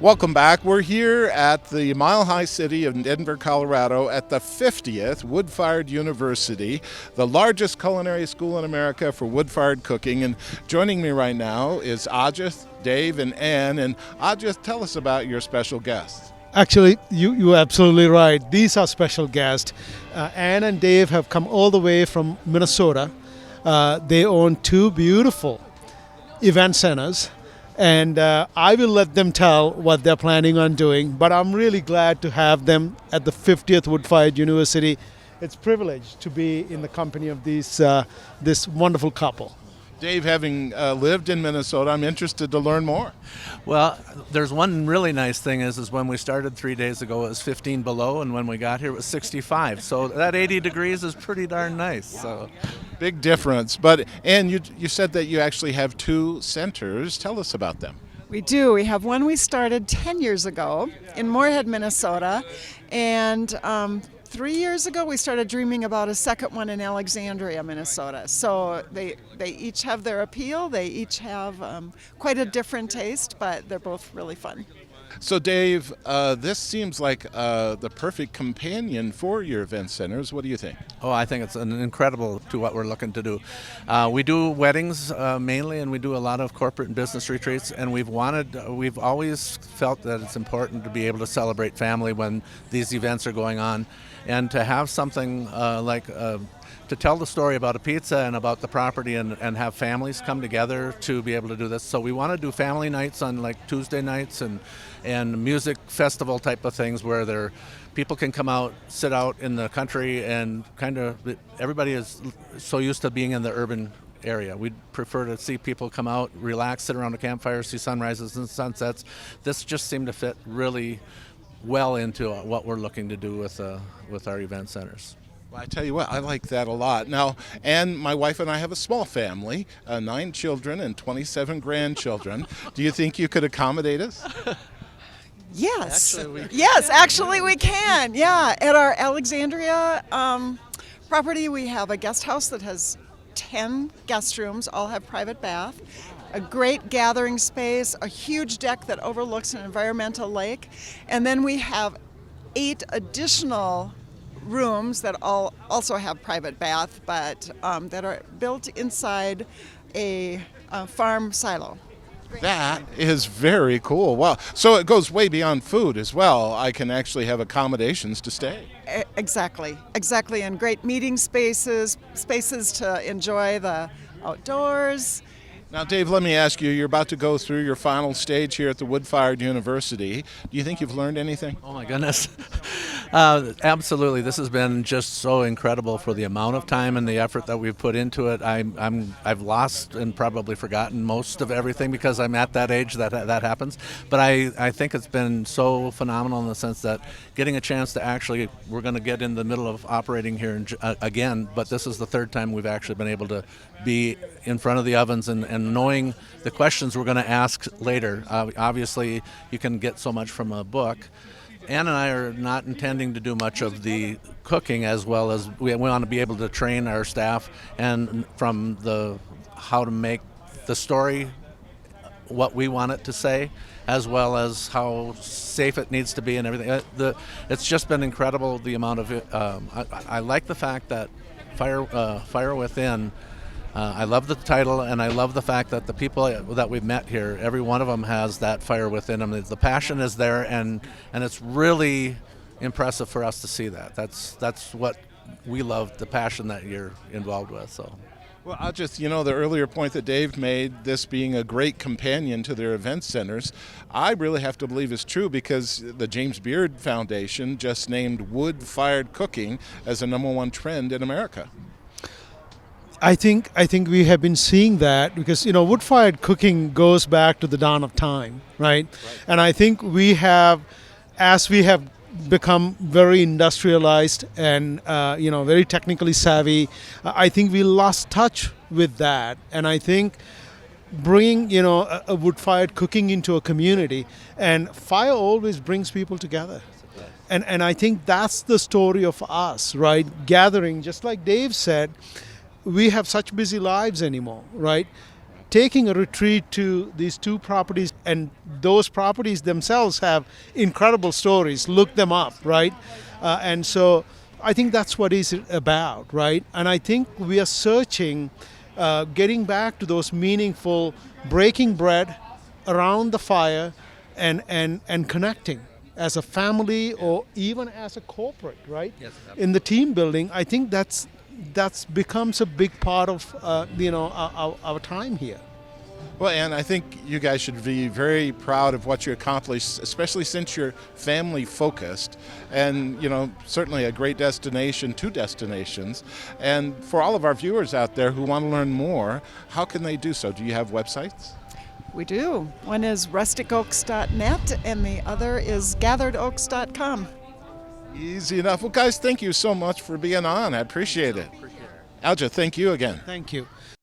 Welcome back. We're here at the Mile High City of Denver, Colorado at the 50th Wood-Fired University, the largest culinary school in America for wood-fired cooking. And joining me right now is Ajith, Dave, and Ann. And Ajith, tell us about your special guests. Actually, you're absolutely right. These are special guests. Ann and Dave have come all the way from Minnesota. They own two beautiful event centers, and I will let them tell what they're planning on doing. But I'm really glad to have them at the 50th Wood-Fired University. It's a privilege to be in the company of this wonderful couple. Dave, having lived in Minnesota, I'm interested to learn more. Well, there's one really nice thing is when we started 3 days ago, it was 15 below, and when we got here, it was 65. So that 80 degrees is pretty darn nice. So, Big difference. But Ann, you said that you actually have two centers. Tell us about them. We do. We have one we started 10 years ago in Moorhead, Minnesota, and 3 years ago we started dreaming about a second one in Alexandria, Minnesota. So they each have their appeal. They each have quite a different taste, but they're both really fun. So, Dave, this seems like the perfect companion for your event centers. What do you think? oh, I think it's an incredible to what we're looking to do. We do weddings mainly, and we do a lot of corporate and business retreats. And we've always felt that it's important to be able to celebrate family when these events are going on, and to have something to tell the story about a pizza and about the property and have families come together to be able to do this. So we want to do family nights on like Tuesday nights and music festival type of things where people can come out, sit out in the country, and kind of everybody is so used to being in the urban area. We'd prefer to see people come out, relax, sit around a campfire, see sunrises and sunsets. This just seemed to fit really well into what we're looking to do with our event centers. Well, I tell you what, I like that a lot. Now, and my wife and I have a small family, 9 children and 27 grandchildren. Do you think you could accommodate us? Yes. Actually we can. Yeah. At our Alexandria property, we have a guest house that has 10 guest rooms, all have private bath, a great gathering space, a huge deck that overlooks an environmental lake, and then we have 8 additional rooms that all also have private bath, but that are built inside a farm silo. That is very cool. Wow. So it goes way beyond food as well. I can actually have accommodations to stay. Exactly, and great meeting spaces to enjoy the outdoors. Now, Dave, let me ask you, you're about to go through your final stage here at the Wood-Fired University. Do you think you've learned anything? Oh my goodness. Absolutely. This has been just so incredible for the amount of time and the effort that we've put into it. I've lost and probably forgotten most of everything because I'm at that age that happens. But I think it's been so phenomenal in the sense that getting a chance to actually, we're going to get in the middle of operating here again, but this is the third time we've actually been able to be in front of the ovens and knowing the questions we're going to ask later. Obviously, you can get so much from a book. Ann and I are not intending to do much of the cooking, as well as we want to be able to train our staff and from how to make the story what we want it to say, as well as how safe it needs to be and everything. It's just been incredible, the amount of it. I like the fact that Fire Within, I love the title, and I love the fact that the people that we've met here, every one of them has that fire within them. The passion is there, and it's really impressive for us to see that. That's what we love, the passion that you're involved with. So. Well, I'll just, the earlier point that Dave made, this being a great companion to their event centers, I really have to believe is true because the James Beard Foundation just named wood-fired cooking as the #1 trend in America. I think we have been seeing that because wood-fired cooking goes back to the dawn of time, right? And I think as we have become very industrialized and very technically savvy, I think we lost touch with that. And I think bringing a wood-fired cooking into a community, and fire always brings people together. And I think that's the story of us, right? Gathering, just like Dave said. We have such busy lives anymore, right? taking a retreat to these two properties, and those properties themselves have incredible stories. Look them up, right? And so I think that's what it's about, right? And I think we are searching, getting back to those meaningful, breaking bread around the fire and connecting as a family or even as a corporate, right? Yes, in the team building, I think that's becomes a big part of our time here. Well, and I think you guys should be very proud of what you accomplished, especially since you're family focused and, certainly a great destination, two destinations. And for all of our viewers out there who want to learn more, how can they do so? Do you have websites? We do. One is rusticoaks.net and the other is gatheredoaks.com. Easy enough. Well, guys, thank you so much for being on. I appreciate it. Alja, thank you again. Thank you.